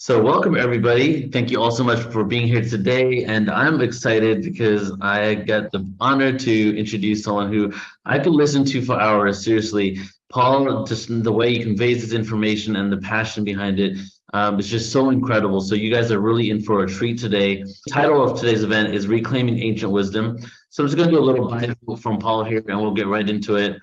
So, welcome everybody. Thank you all so much for being here today. And I'm excited because I get the honor to introduce someone who I could listen to for hours. Seriously, Paul, just the way he conveys his information and the passion behind it is just so incredible. So, you guys are really in for a treat today. The title of today's event is Reclaiming Ancient Wisdom. So, I'm just going to do a little bio from Paul here and we'll get right into it.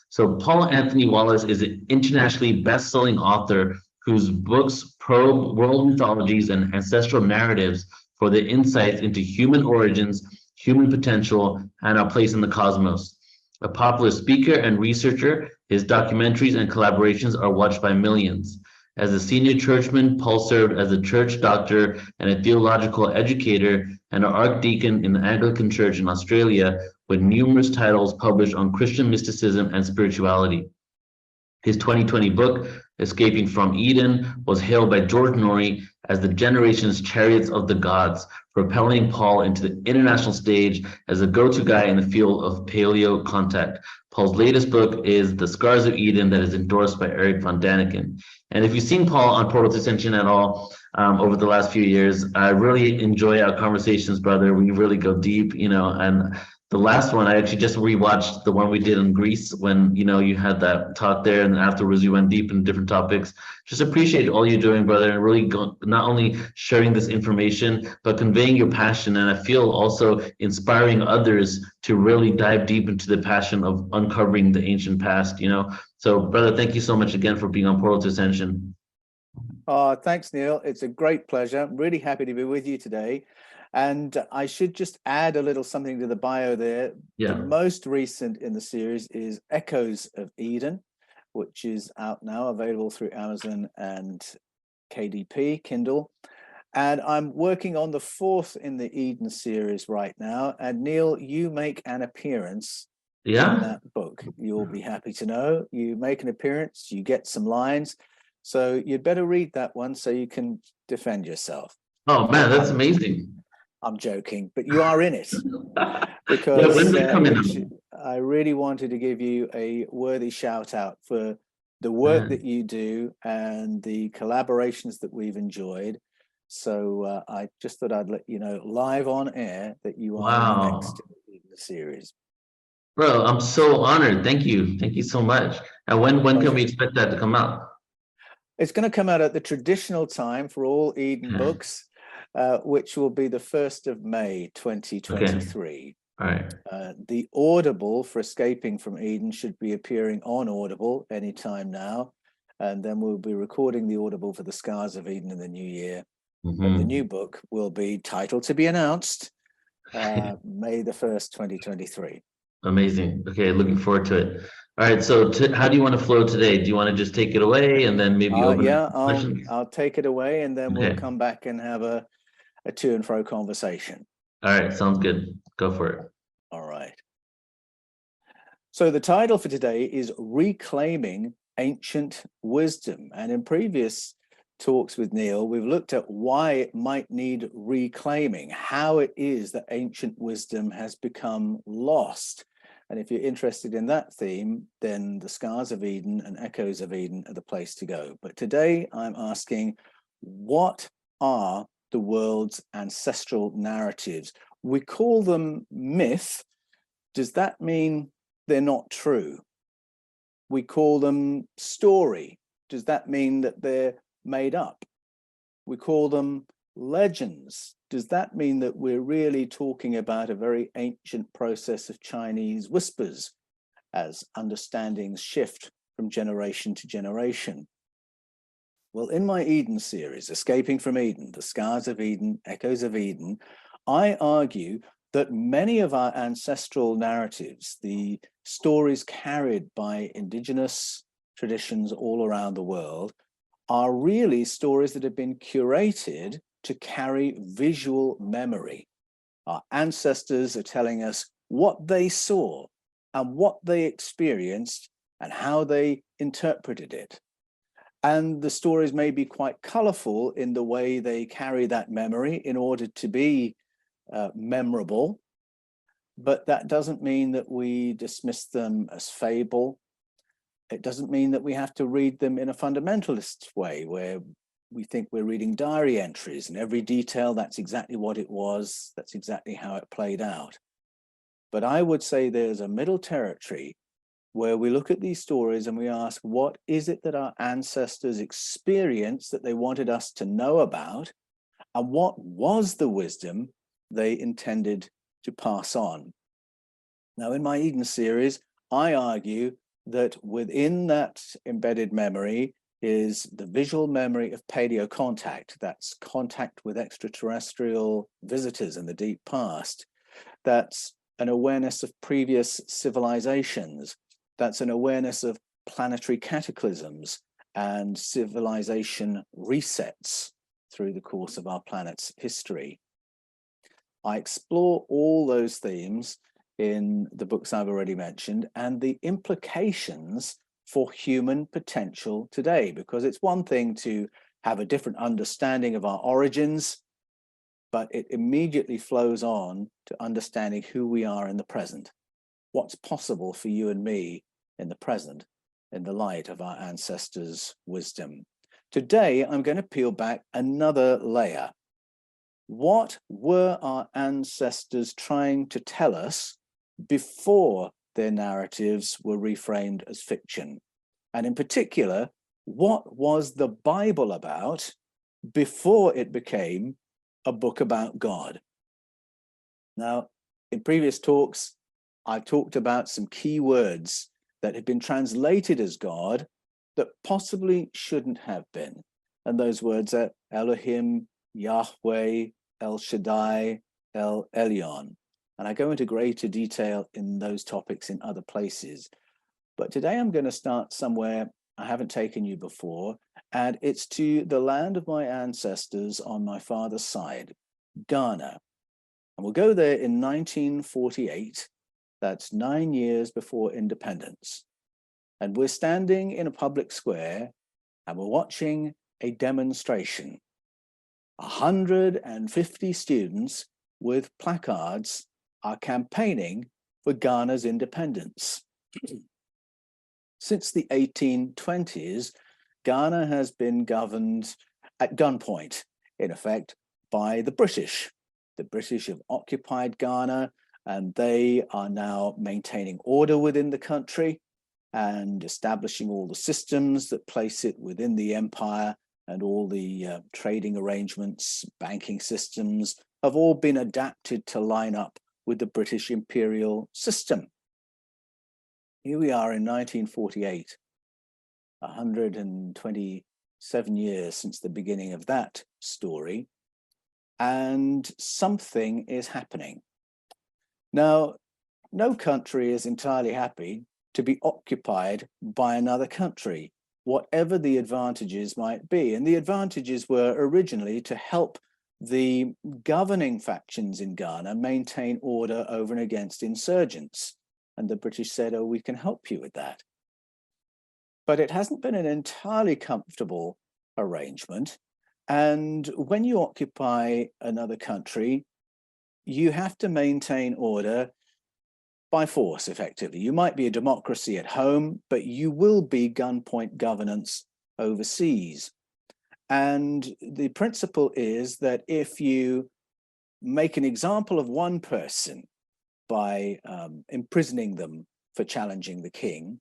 So, Paul Anthony Wallis is an internationally best-selling author whose books probe world mythologies and ancestral narratives for their insights into human origins, human potential, and our place in the cosmos. A popular speaker and researcher, his documentaries and collaborations are watched by millions. As a senior churchman, Paul served as a church doctor and a theological educator and an archdeacon in the Anglican Church in Australia, with numerous titles published on Christian mysticism and spirituality. His 2020 book, Escaping from Eden, was hailed by George Norrie as the generation's chariots of the gods, propelling Paul into the international stage as a go-to guy in the field of paleo contact. Paul's latest book is The Scars of Eden, that is endorsed by Eric von Daniken. And if you've seen Paul on Portal to Ascension at all over the last few years, I really enjoy our conversations, brother. We really go deep, and the last one, I actually just rewatched the one we did in Greece when, you had that talk there, and afterwards you went deep into different topics. Just appreciate all you're doing, brother, and really not only sharing this information, but conveying your passion. And I feel also inspiring others to really dive deep into the passion of uncovering the ancient past, So, brother, thank you so much again for being on Portal to Ascension. Thanks, Neil. It's a great pleasure. I'm really happy to be with you today. And I should just add a little something to the bio there. Yeah. The most recent in the series is Echoes of Eden, which is out now, available through Amazon and KDP, Kindle. And I'm working on the fourth in the Eden series right now. And Neil, you make an appearance in that book. You'll be happy to know. You make an appearance, you get some lines. So you'd better read that one so you can defend yourself. Oh, man, that's amazing. I'm joking, but you are in it because I really wanted to give you a worthy shout out for the work that you do and the collaborations that we've enjoyed. So I just thought I'd let you know live on air that you are next in the series. Bro, I'm so honored. Thank you. Thank you so much. And when can we expect that to come out? It's going to come out at the traditional time for all Eden books. Which will be the 1st of May, 2023. All right. The Audible for Escaping from Eden should be appearing on Audible anytime now. And then we'll be recording the Audible for The Scars of Eden in the new year. But the new book will be titled to be announced May the 1st, 2023. Amazing. Okay, looking forward to it. All right, so how do you want to flow today? Do you want to just take it away and then maybe open questions? I'll take it away and then we'll come back and have a to and fro conversation. All right, sounds good. Go for it. All right. So the title for today is Reclaiming Ancient Wisdom. And in previous talks with Neil, we've looked at why it might need reclaiming, how it is that ancient wisdom has become lost. And if you're interested in that theme, then The Scars of Eden and Echoes of Eden are the place to go. But today I'm asking, what are the world's ancestral narratives? We call them myth. Does that mean they're not true? We call them story. Does that mean that they're made up? We call them legends. Does that mean that we're really talking about a very ancient process of Chinese whispers as understandings shift from generation to generation? Well, in my Eden series, Escaping from Eden, The Scars of Eden, Echoes of Eden, I argue that many of our ancestral narratives, the stories carried by indigenous traditions all around the world, are really stories that have been curated to carry visual memory. Our ancestors are telling us what they saw and what they experienced and how they interpreted it. And the stories may be quite colorful in the way they carry that memory in order to be memorable, but that doesn't mean that we dismiss them as fable. It doesn't mean that we have to read them in a fundamentalist way where we think we're reading diary entries, and every detail, that's exactly what it was, that's exactly how it played out. But I would say there's a middle territory where we look at these stories and we ask, what is it that our ancestors experienced that they wanted us to know about? And what was the wisdom they intended to pass on? Now, in my Eden series, I argue that within that embedded memory is the visual memory of paleo contact. That's contact with extraterrestrial visitors in the deep past. That's an awareness of previous civilizations. That's an awareness of planetary cataclysms and civilization resets through the course of our planet's history. I explore all those themes in the books I've already mentioned and the implications for human potential today, because it's one thing to have a different understanding of our origins, but it immediately flows on to understanding who we are in the present. What's possible for you and me in the present in the light of our ancestors' wisdom. Today, I'm going to peel back another layer. What were our ancestors trying to tell us before their narratives were reframed as fiction? And in particular, what was the Bible about before it became a book about God? Now, in previous talks, I've talked about some key words that have been translated as God that possibly shouldn't have been. And those words are Elohim, Yahweh, El Shaddai, El Elyon. And I go into greater detail in those topics in other places. But today I'm going to start somewhere I haven't taken you before, and it's to the land of my ancestors on my father's side, Ghana. And we'll go there in 1948. That's 9 years before independence. And we're standing in a public square and we're watching a demonstration. 150 students with placards are campaigning for Ghana's independence. Since the 1820s, Ghana has been governed at gunpoint, in effect, by the British. The British have occupied Ghana, and they are now maintaining order within the country and establishing all the systems that place it within the empire, and all the trading arrangements, banking systems have all been adapted to line up with the British imperial system. Here we are in 1948, 127 years since the beginning of that story, and something is happening. Now, no country is entirely happy to be occupied by another country, whatever the advantages might be. And the advantages were originally to help the governing factions in Ghana maintain order over and against insurgents. And the British said, oh, we can help you with that. But it hasn't been an entirely comfortable arrangement. And when you occupy another country, you have to maintain order by force, effectively. You might be a democracy at home, but you will be gunpoint governance overseas. And the principle is that if you make an example of one person by imprisoning them for challenging the king,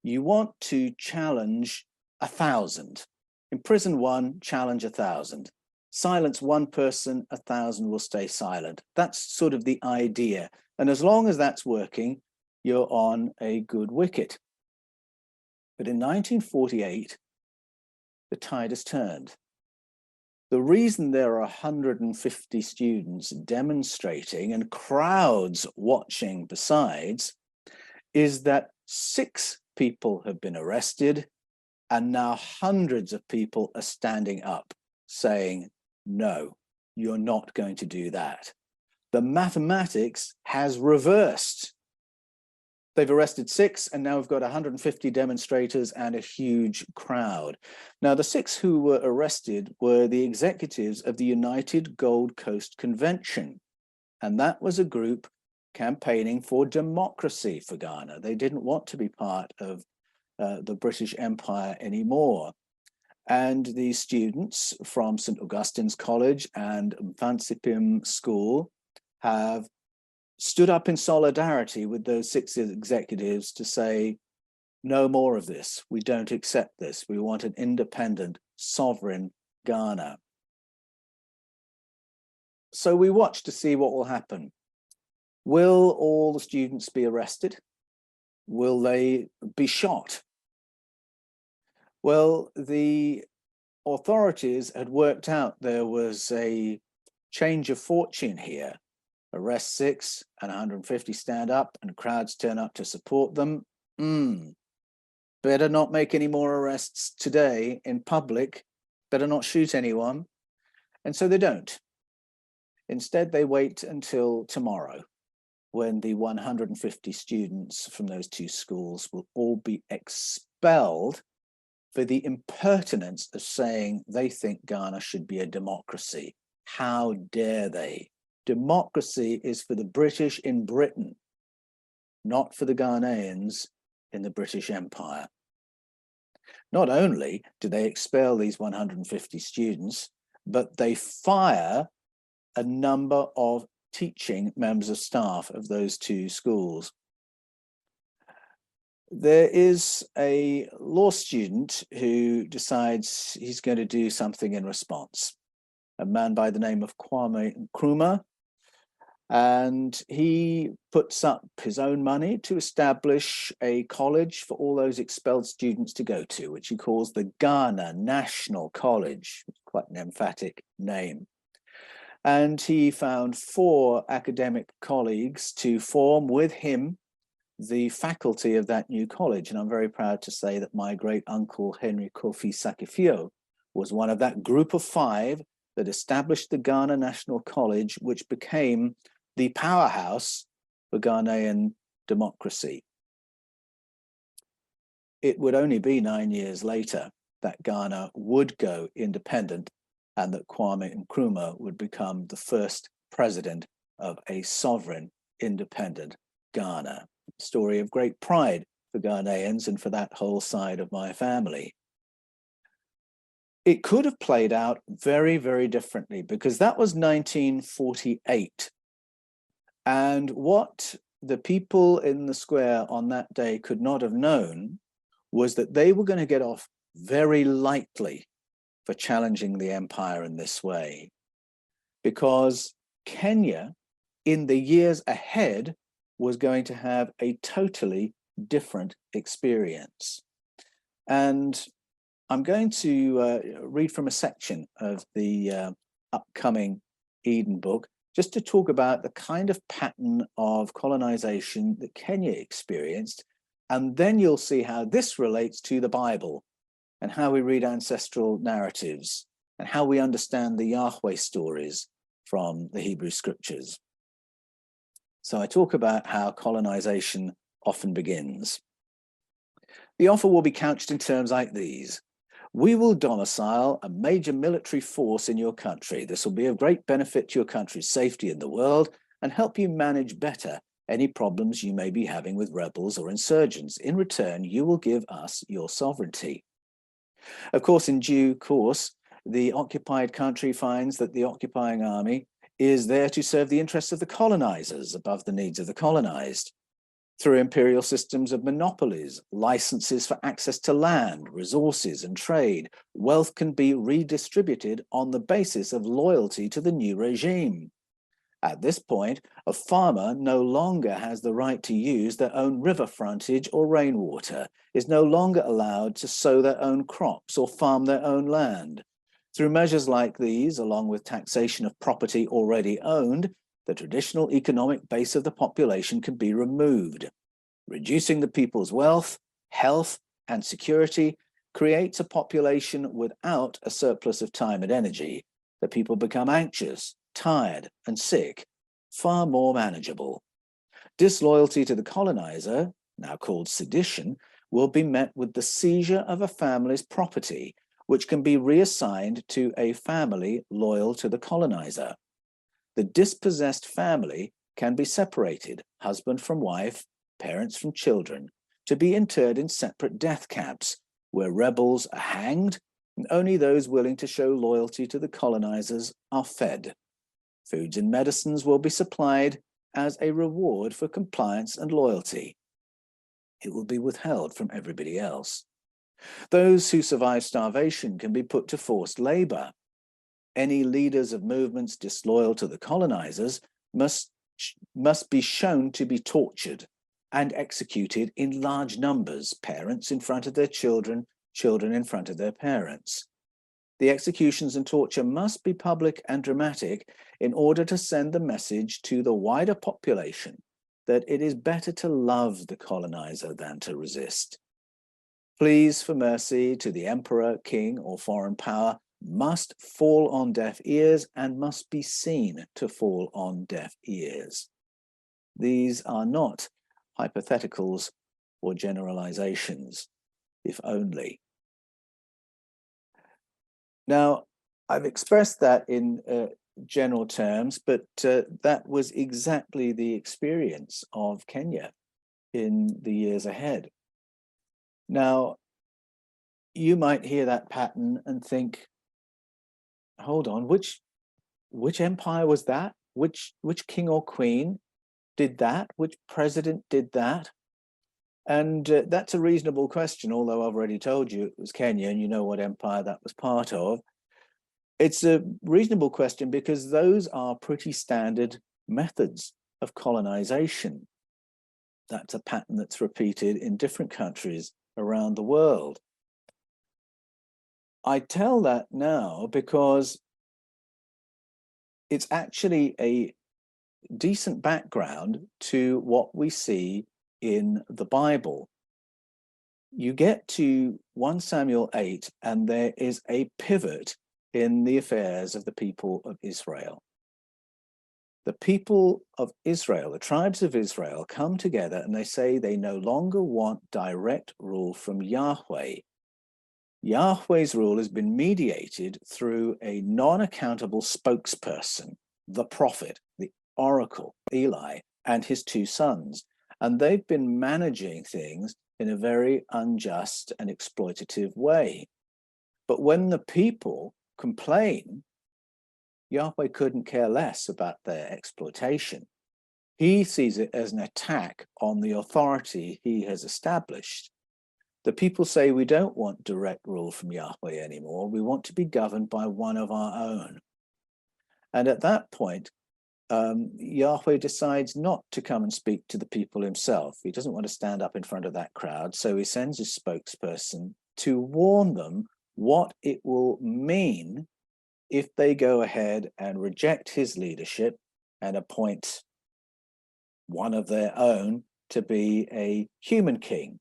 you want to challenge 1,000. Imprison one, challenge 1,000. Silence one person, 1,000 will stay silent. That's sort of the idea. And as long as that's working, you're on a good wicket. But in 1948, the tide has turned. The reason there are 150 students demonstrating and crowds watching besides is that 6 people have been arrested, and now hundreds of people are standing up saying, no, you're not going to do that. The mathematics has reversed. They've arrested 6, and now we've got 150 demonstrators and a huge crowd. Now, the 6 who were arrested were the executives of the United Gold Coast Convention, and that was a group campaigning for democracy for Ghana. They didn't want to be part of the British Empire anymore. And the students from St. Augustine's College and Mfantsipim School have stood up in solidarity with those 6 executives to say, no more of this. We don't accept this. We want an independent, sovereign Ghana. So we watch to see what will happen. Will all the students be arrested? Will they be shot? Well, the authorities had worked out there was a change of fortune here. Arrest 6 and 150 stand up and crowds turn up to support them. Better not make any more arrests today in public. Better not shoot anyone. And so they don't. Instead, they wait until tomorrow, when the 150 students from those 2 schools will all be expelled for the impertinence of saying they think Ghana should be a democracy. How dare they? Democracy is for the British in Britain, not for the Ghanaians in the British Empire. Not only do they expel these 150 students, but they fire a number of teaching members of staff of those 2 schools. There is a law student who decides he's going to do something in response, a man by the name of Kwame Nkrumah, and he puts up his own money to establish a college for all those expelled students to go to, which he calls the Ghana National College. Quite an emphatic name. And he found 4 academic colleagues to form with him the faculty of that new college. And I'm very proud to say that my great uncle, Henry Kofi Sakifio, was one of that group of 5 that established the Ghana National College, which became the powerhouse for Ghanaian democracy. It would only be 9 years later that Ghana would go independent and that Kwame Nkrumah would become the first president of a sovereign, independent Ghana. Story of great pride for Ghanaians and for that whole side of my family. It could have played out very, very differently, because that was 1948. And what the people in the square on that day could not have known was that they were going to get off very lightly for challenging the empire in this way, because Kenya in the years ahead was going to have a totally different experience. And I'm going to read from a section of the upcoming Eden book, just to talk about the kind of pattern of colonization that Kenya experienced. And then you'll see how this relates to the Bible and how we read ancestral narratives and how we understand the Yahweh stories from the Hebrew scriptures. So I talk about how colonization often begins. The offer will be couched in terms like these. We will domicile a major military force in your country. This will be of great benefit to your country's safety in the world and help you manage better any problems you may be having with rebels or insurgents. In return, you will give us your sovereignty. Of course, in due course, the occupied country finds that the occupying army is there to serve the interests of the colonizers above the needs of the colonized. Through imperial systems of monopolies, licenses for access to land, resources, and trade, wealth can be redistributed on the basis of loyalty to the new regime. At this point, a farmer no longer has the right to use their own river frontage or rainwater, is no longer allowed to sow their own crops or farm their own land. Through measures like these, along with taxation of property already owned, the traditional economic base of the population can be removed. Reducing the people's wealth, health, and security creates a population without a surplus of time and energy. The people become anxious, tired, and sick, far more manageable. Disloyalty to the colonizer, now called sedition, will be met with the seizure of a family's property, which can be reassigned to a family loyal to the colonizer. The dispossessed family can be separated, husband from wife, parents from children, to be interred in separate death camps, where rebels are hanged And only those willing to show loyalty to the colonizers are fed. Foods and medicines will be supplied as a reward for compliance and loyalty. It will be withheld from everybody else. Those who survive starvation can be put to forced labor. Any leaders of movements disloyal to the colonizers must be shown to be tortured and executed in large numbers, parents in front of their children, children in front of their parents. The executions and torture must be public and dramatic in order to send the message to the wider population that it is better to love the colonizer than to resist. Pleas for mercy to the emperor, king, or foreign power must fall on deaf ears and must be seen to fall on deaf ears. These are not hypotheticals or generalizations, if only. Now, I've expressed that in general terms, but that was exactly the experience of Kenya in the years ahead. Now, you might hear that pattern and think, hold on, which empire was that? Which king or queen did that? Which president did that? And that's a reasonable question, although I've already told you it was Kenya and you know what empire that was part of. It's a reasonable question because those are pretty standard methods of colonization. That's a pattern that's repeated in different countries around the world. I tell that now because it's actually a decent background to what we see in the Bible. You get to 1 Samuel 8 and there is a pivot in the affairs of the people of Israel. The people of Israel, the tribes of Israel, come together and they say they no longer want direct rule from Yahweh. Yahweh's rule has been mediated through a non-accountable spokesperson, the prophet, the oracle, Eli, and his 2 sons. And they've been managing things in a very unjust and exploitative way. But when the people complain, Yahweh couldn't care less about their exploitation. He sees it as an attack on the authority he has established. The people say, we don't want direct rule from Yahweh anymore. We want to be governed by one of our own. And at that point, Yahweh decides not to come and speak to the people himself. He doesn't want to stand up in front of that crowd. So he sends his spokesperson to warn them what it will mean if they go ahead and reject his leadership and appoint one of their own to be a human king.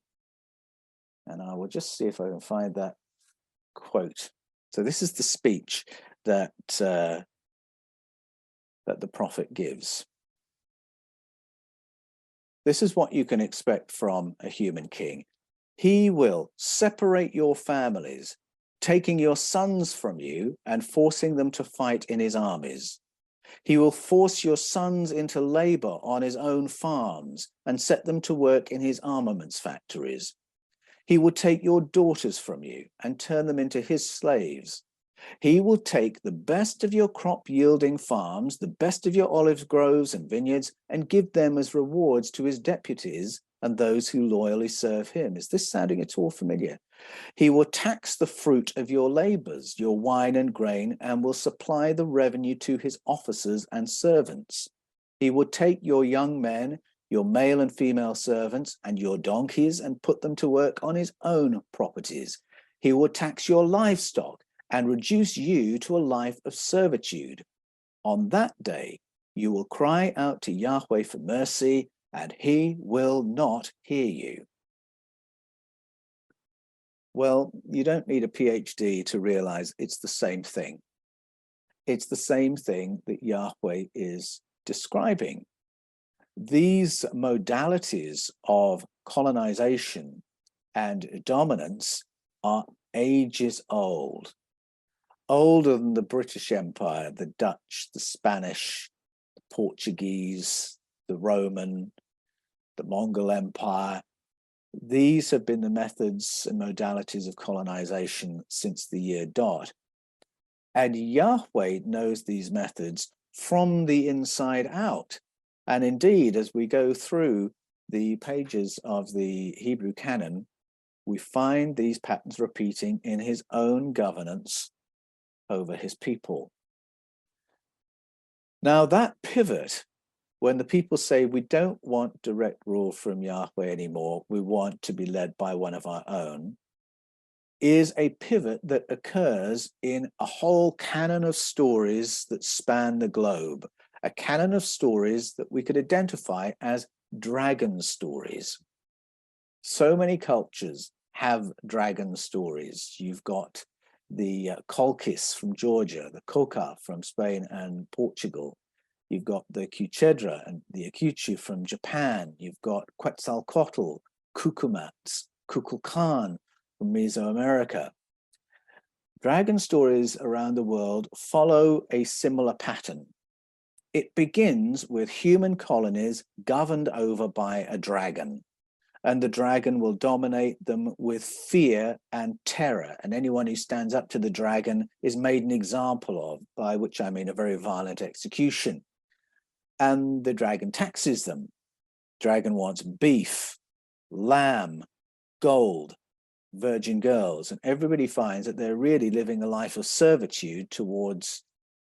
And I will just see if I can find that quote. So this is the speech that the prophet gives. This is what you can expect from a human king. He will separate your families, taking your sons from you and forcing them to fight in his armies. He will force your sons into labor on his own farms and set them to work in his armaments factories. He will take your daughters from you and turn them into his slaves. He will take the best of your crop-yielding farms, the best of your olive groves and vineyards, and give them as rewards to his deputies and those who loyally serve him. Is this sounding at all familiar? He will tax the fruit of your labors, your wine and grain, and will supply the revenue to his officers and servants. He will take your young men, your male and female servants, and your donkeys, and put them to work on his own properties. He will tax your livestock and reduce you to a life of servitude. On that day, you will cry out to Yahweh for mercy, and he will not hear you. Well, you don't need a PhD to realize it's the same thing. It's the same thing that Yahweh is describing. These modalities of colonization and dominance are ages old. Older than the British Empire, the Dutch, the Spanish, the Portuguese, the Roman, the Mongol Empire, These have been the methods and modalities of colonization since the year dot. And Yahweh knows these methods from the inside out. And indeed, as we go through the pages of the Hebrew canon, we find these patterns repeating in his own governance over his people. Now, that pivot, when the people say we don't want direct rule from Yahweh anymore, we want to be led by one of our own, is a pivot that occurs in a whole canon of stories that span the globe, a canon of stories that we could identify as dragon stories. So many cultures have dragon stories. You've got the Colchis from Georgia, the Coca from Spain and Portugal. You've got the Kuchedra and the Akuchu from Japan. You've got Quetzalcoatl, Cucumats, Kukulkan from Mesoamerica. Dragon stories around the world follow a similar pattern. It begins with human colonies governed over by a dragon, and the dragon will dominate them with fear and terror. And anyone who stands up to the dragon is made an example of, by which I mean a very violent execution. And the dragon taxes them. Dragon wants beef, lamb, gold, virgin girls, and everybody finds that they're really living a life of servitude towards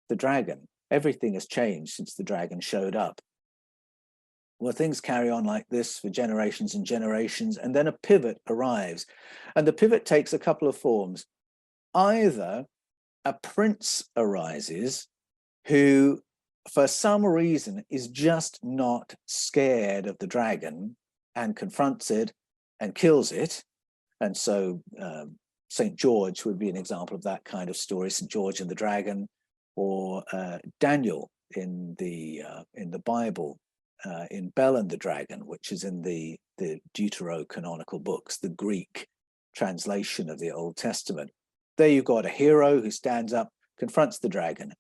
the dragon. Everything has changed since the dragon showed up. Well, things carry on like this for generations and generations, and then a pivot arrives. And the pivot takes a couple of forms. Either a prince arises who, for some reason, is just not scared of the dragon and confronts it and kills it. And so St. George would be an example of that kind of story, St. George and the dragon, or Daniel in the Bible, in Bel and the Dragon, which is in the deuterocanonical books, the Greek translation of the Old Testament. There you've got a hero who stands up, confronts the dragon.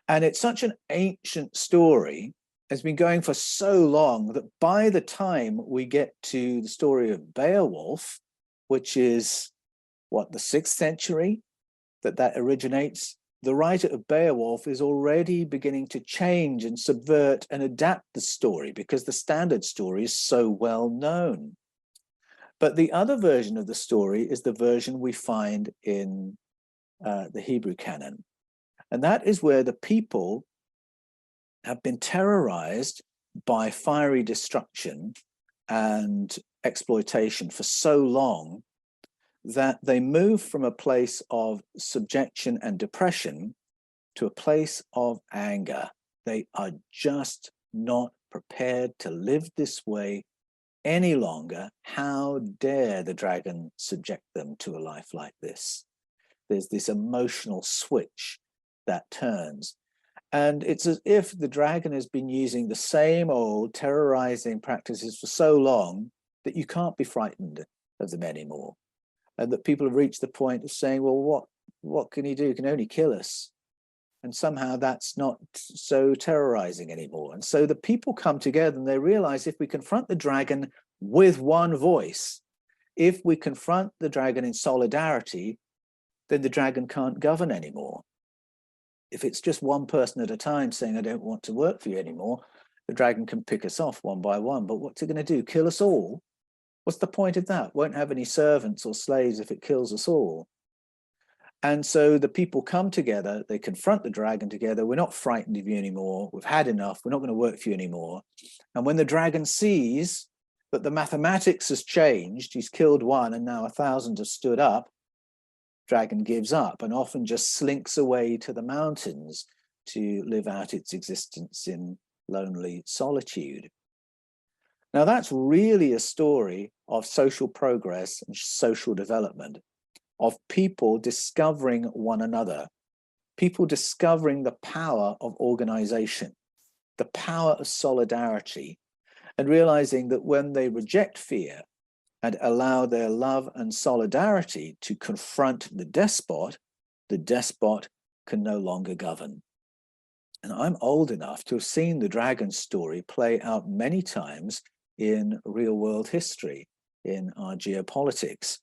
And it's such an ancient story, has been going for so long, that by the time we get to the story of Beowulf, which is, what, the 6th century that originates, the writer of Beowulf is already beginning to change and subvert and adapt the story because the standard story is so well known. But the other version of the story is the version we find in the Hebrew canon. And that is where the people have been terrorized by fiery destruction and exploitation for so long that they move from a place of subjection and depression to a place of anger. They are just not prepared to live this way any longer. How dare the dragon subject them to a life like this? There's this emotional switch that turns. And it's as if the dragon has been using the same old terrorizing practices for so long that you can't be frightened of them anymore. And that people have reached the point of saying, well, what can he do? He can only kill us. And somehow that's not so terrorizing anymore. And so the people come together and they realize if we confront the dragon with one voice, if we confront the dragon in solidarity, then the dragon can't govern anymore. If it's just one person at a time saying, I don't want to work for you anymore, the dragon can pick us off one by one. But what's it going to do? Kill us all? What's the point of that? Won't have any servants or slaves if it kills us all. And so the people come together, they confront the dragon together. We're not frightened of you anymore. We've had enough. We're not going to work for you anymore. And when the dragon sees that the mathematics has changed, he's killed one and now 1,000 have stood up, dragon gives up and often just slinks away to the mountains to live out its existence in lonely solitude. Now, that's really a story of social progress and social development, of people discovering one another, people discovering the power of organization, the power of solidarity, and realizing that when they reject fear and allow their love and solidarity to confront the despot can no longer govern. And I'm old enough to have seen the dragon story play out many times in real world history, in our geopolitics.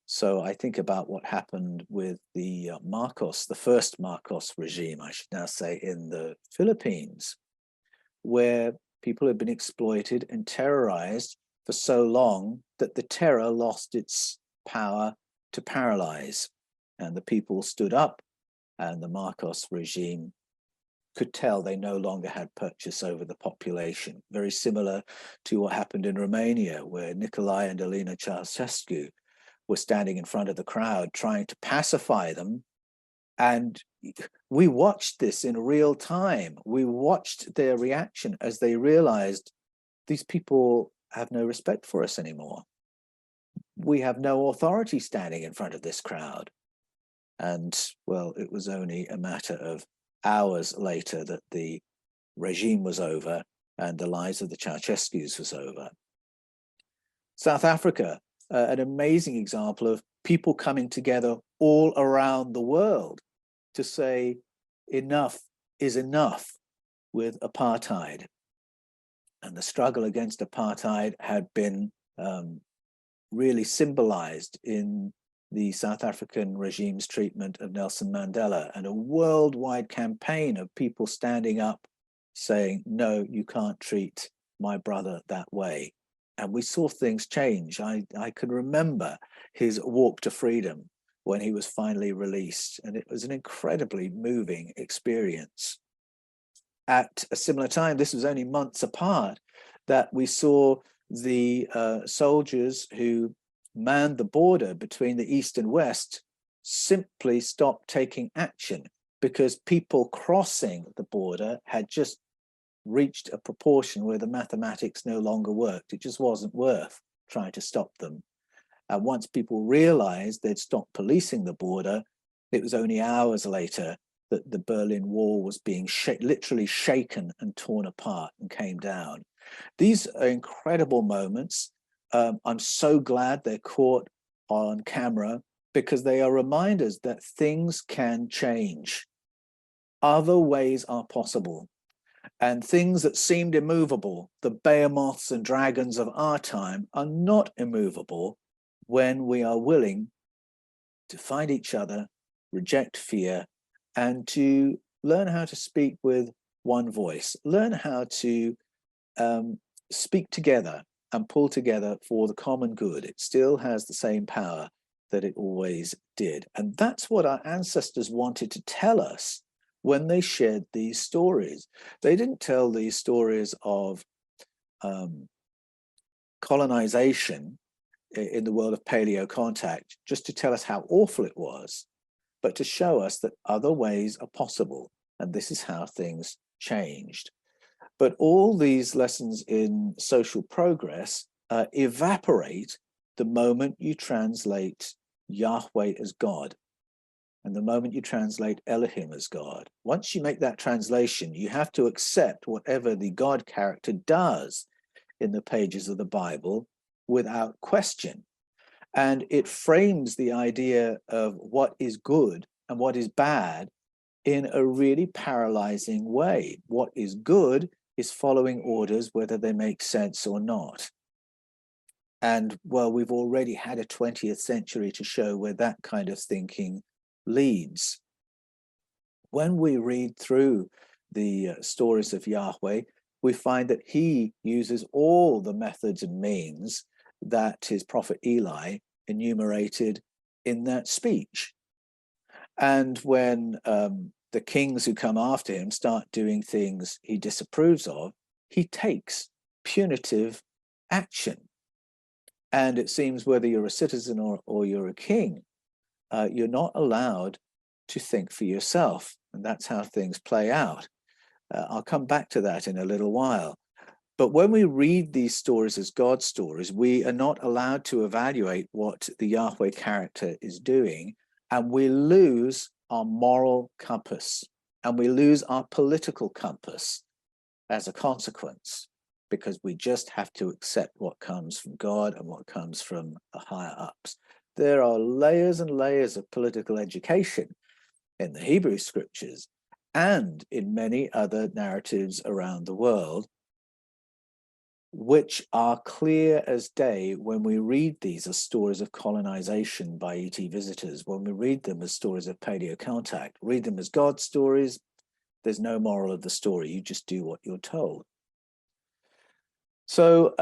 So I think about what happened with the the first Marcos regime, I should now say, in the Philippines, where people had been exploited and terrorized for so long that the terror lost its power to paralyze. And the people stood up, and the Marcos regime could tell they no longer had purchase over the population. Very similar to what happened in Romania, where Nicolae and Alina Ceausescu were standing in front of the crowd trying to pacify them. And we watched this in real time. We watched their reaction as they realized these people have no respect for us anymore. We have no authority standing in front of this crowd. And well, it was only a matter of hours later that the regime was over and the lives of the Ceausescus was over. South Africa, an amazing example of people coming together all around the world to say enough is enough with apartheid. And the struggle against apartheid had been really symbolized in the South African regime's treatment of Nelson Mandela, and a worldwide campaign of people standing up saying, no, you can't treat my brother that way. And we saw things change. I can remember his walk to freedom when he was finally released, and it was an incredibly moving experience. At a similar time, this was only months apart, that we saw the soldiers who manned the border between the East and West simply stop taking action because people crossing the border had just reached a proportion where the mathematics no longer worked. It just wasn't worth trying to stop them. And once people realized they'd stopped policing the border, it was only hours later that the Berlin Wall was being literally shaken and torn apart and came down. These are incredible moments. I'm so glad they're caught on camera because they are reminders that things can change. Other ways are possible. And things that seemed immovable, the behemoths and dragons of our time, are not immovable when we are willing to find each other, reject fear, and to learn how to speak with one voice, learn how to speak together and pull together for the common good. It still has the same power that it always did. And that's what our ancestors wanted to tell us when they shared these stories. They didn't tell these stories of colonization in the world of paleo contact just to tell us how awful it was, but to show us that other ways are possible. And this is how things changed. But all these lessons in social progress evaporate the moment you translate Yahweh as God and the moment you translate Elohim as God. Once you make that translation, you have to accept whatever the God character does in the pages of the Bible without question. And it frames the idea of what is good and what is bad in a really paralyzing way. What is good is following orders, whether they make sense or not. And well, we've already had a 20th century to show where that kind of thinking leads. When we read through the stories of Yahweh, we find that he uses all the methods and means that his prophet Eli enumerated in that speech. And when the kings who come after him start doing things he disapproves of, he takes punitive action. And it seems whether you're a citizen or you're a king, you're not allowed to think for yourself. And that's how things play out. I'll come back to that in a little while. But when we read these stories as God's stories, we are not allowed to evaluate what the Yahweh character is doing, and we lose our moral compass, and we lose our political compass as a consequence, because we just have to accept what comes from God and what comes from the higher ups. There are layers and layers of political education in the Hebrew scriptures and in many other narratives around the world which are clear as day when we read these as stories of colonization by ET visitors, when we read them as stories of paleo contact, read them as God stories. There's no moral of the story. You just do what you're told. So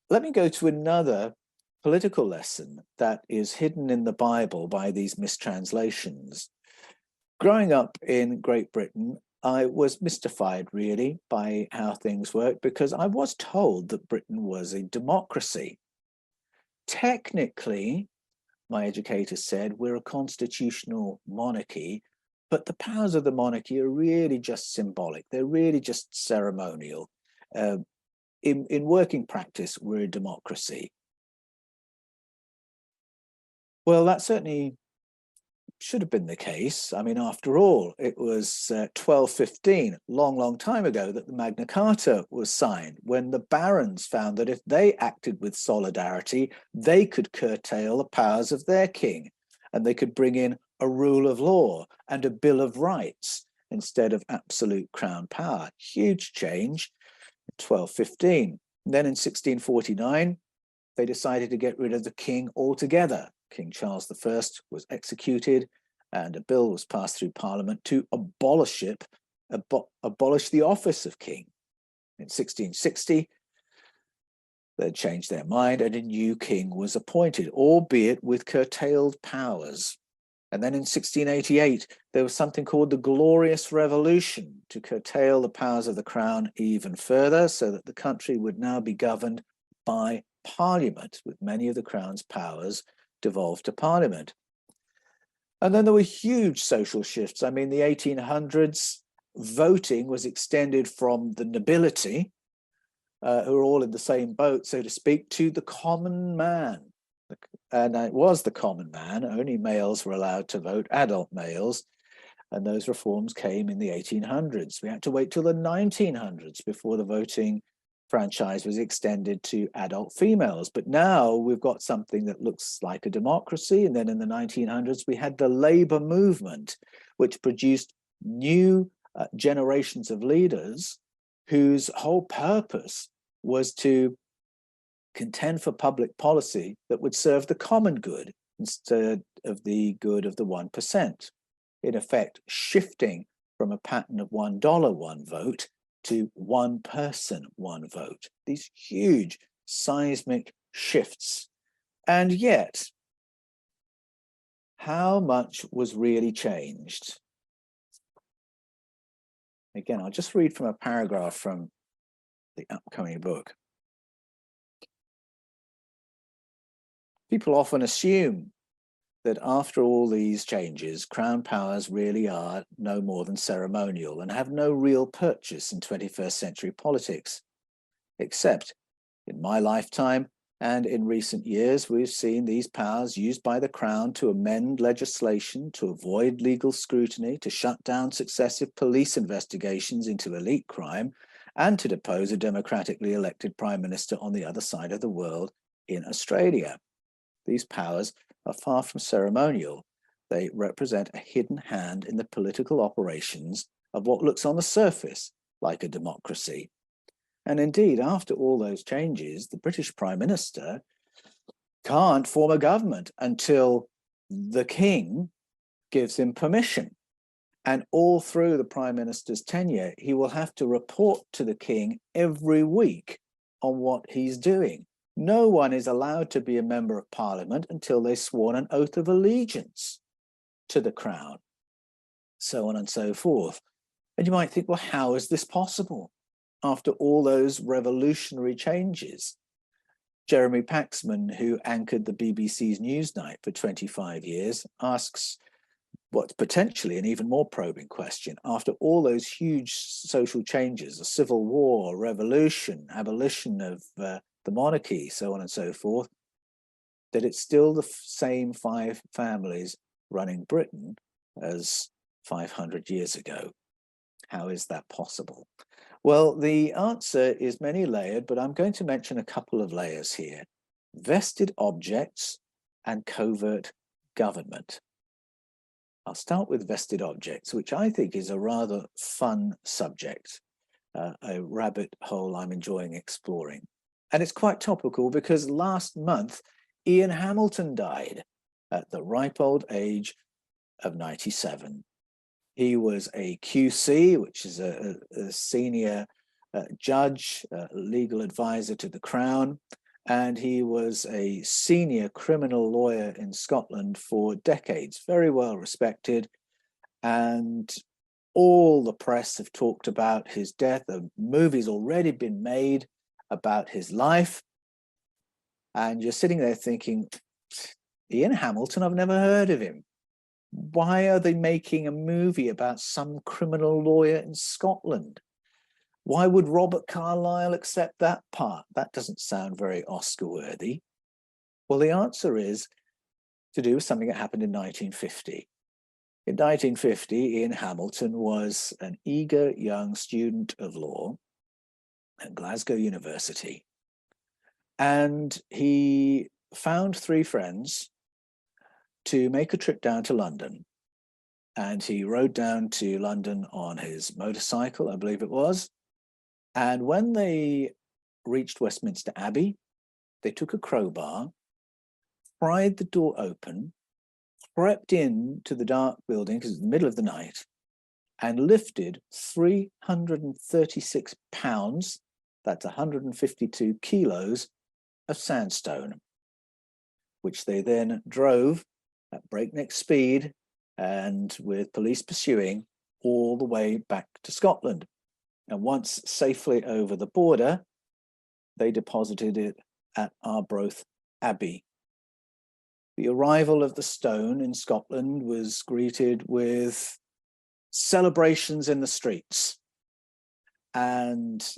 let me go to another political lesson that is hidden in the Bible by these mistranslations. Growing up in Great Britain, I was mystified really by how things worked, because I was told that Britain was a democracy. Technically, my educator said, we're a constitutional monarchy, but the powers of the monarchy are really just symbolic. They're really just ceremonial. In working practice, we're a democracy. Well, that certainly should have been the case. I mean, after all, it was 1215, long time ago, that the Magna Carta was signed, when the barons found that if they acted with solidarity, they could curtail the powers of their king, and they could bring in a rule of law and a bill of rights instead of absolute crown power. Huge change in 1215. Then in 1649, they decided to get rid of the king altogether. King Charles I was executed, and a bill was passed through Parliament to abolish the office of king. In 1660, they changed their mind, and a new king was appointed, albeit with curtailed powers. And then in 1688, there was something called the Glorious Revolution to curtail the powers of the crown even further, so that the country would now be governed by Parliament, with many of the crown's powers devolved to Parliament. And then there were huge social shifts. I mean, the 1800s, voting was extended from the nobility, who were all in the same boat, so to speak, to the common man. And it was the common man. Only males were allowed to vote, adult males. And those reforms came in the 1800s. We had to wait till the 1900s before the voting franchise was extended to adult females. But now we've got something that looks like a democracy. And then in the 1900s, we had the labor movement, which produced new generations of leaders whose whole purpose was to contend for public policy that would serve the common good instead of the good of the 1%. In effect, shifting from a pattern of $1 one vote to one person, one vote. These huge seismic shifts. And yet, how much was really changed? Again, I'll just read from a paragraph from the upcoming book. People often assume that after all these changes, crown powers really are no more than ceremonial and have no real purchase in 21st century politics. Except in my lifetime and in recent years, we've seen these powers used by the crown to amend legislation, to avoid legal scrutiny, to shut down successive police investigations into elite crime, and to depose a democratically elected prime minister on the other side of the world in Australia. These powers are far from ceremonial. They represent a hidden hand in the political operations of what looks on the surface like a democracy. And indeed, after all those changes, the British Prime Minister can't form a government until the King gives him permission. And all through the Prime Minister's tenure, he will have to report to the King every week on what he's doing. No one is allowed to be a member of Parliament until they've sworn an oath of allegiance to the crown, so on and so forth. And you might think, well, how is this possible after all those revolutionary changes? Jeremy Paxman, who anchored the BBC's Newsnight for 25 years, asks what's potentially an even more probing question. After all those huge social changes, a civil war, revolution, abolition of the monarchy, so on and so forth, that it's still the same five families running Britain as 500 years ago. How is that possible? Well, the answer is many layered, but I'm going to mention a couple of layers here: vested objects and covert government. I'll start with vested objects, which I think is a rather fun subject. a rabbit hole I'm enjoying exploring. And it's quite topical because last month, Ian Hamilton died at the ripe old age of 97. He was a QC, which is a senior judge, legal advisor to the Crown, and he was a senior criminal lawyer in Scotland for decades, very well respected. And all the press have talked about his death. A movie's already been made about his life. And you're sitting there thinking, Ian Hamilton, I've never heard of him. Why are they making a movie about some criminal lawyer in Scotland? Why would Robert Carlyle accept that part? That doesn't sound very Oscar-worthy. Well, the answer is to do with something that happened in 1950. In 1950, Ian Hamilton was an eager young student of law at Glasgow University. And he found three friends to make a trip down to London. And he rode down to London on his motorcycle, I believe it was. And when they reached Westminster Abbey, they took a crowbar, pried the door open, crept in to the dark building, because it's the middle of the night, and lifted 336 pounds, that's 152 kilos, of sandstone, which they then drove at breakneck speed and with police pursuing all the way back to Scotland. And once safely over the border, they deposited it at Arbroath Abbey. The arrival of the stone in Scotland was greeted with celebrations in the streets. And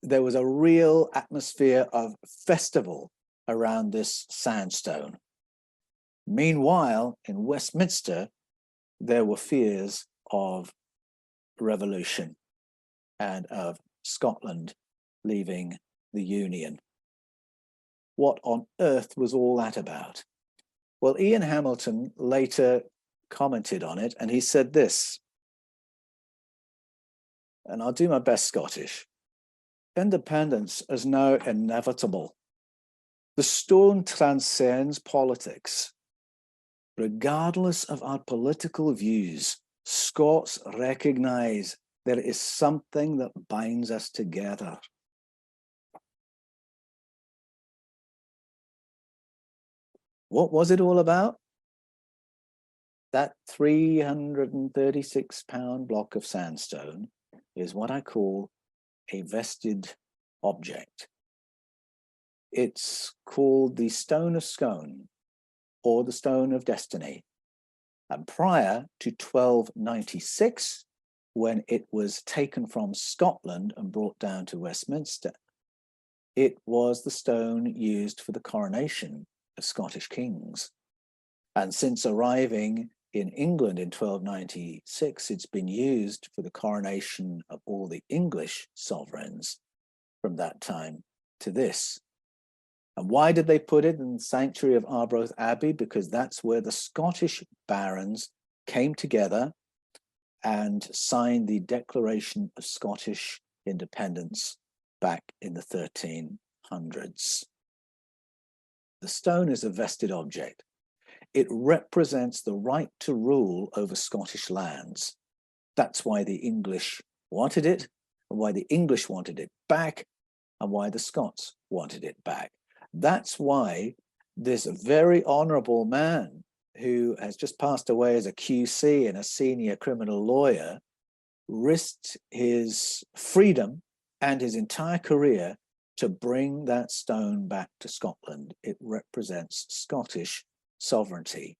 there was a real atmosphere of festival around this sandstone. Meanwhile, in Westminster, there were fears of revolution and of Scotland leaving the Union. What on earth was all that about? Well, Ian Hamilton later commented on it, and he said this, and I'll do my best Scottish. Independence is now inevitable. The stone transcends politics. Regardless of our political views, Scots recognise there is something that binds us together. What was it all about? That 336-pound block of sandstone is what I call a vested object. It's called the Stone of Scone, or the Stone of Destiny. And prior to 1296, when it was taken from Scotland and brought down to Westminster, it was the stone used for the coronation of Scottish kings. And since arriving in England in 1296, it's been used for the coronation of all the English sovereigns from that time to this. And why did they put it in the sanctuary of Arbroath Abbey? Because that's where the Scottish barons came together and signed the Declaration of Scottish Independence back in the 1300s. The stone is a vested object. It represents the right to rule over Scottish lands. That's why the English wanted it, and why the English wanted it back, and why the Scots wanted it back. That's why this very honourable man who has just passed away as a QC and a senior criminal lawyer risked his freedom and his entire career to bring that stone back to Scotland. It represents Scottish sovereignty.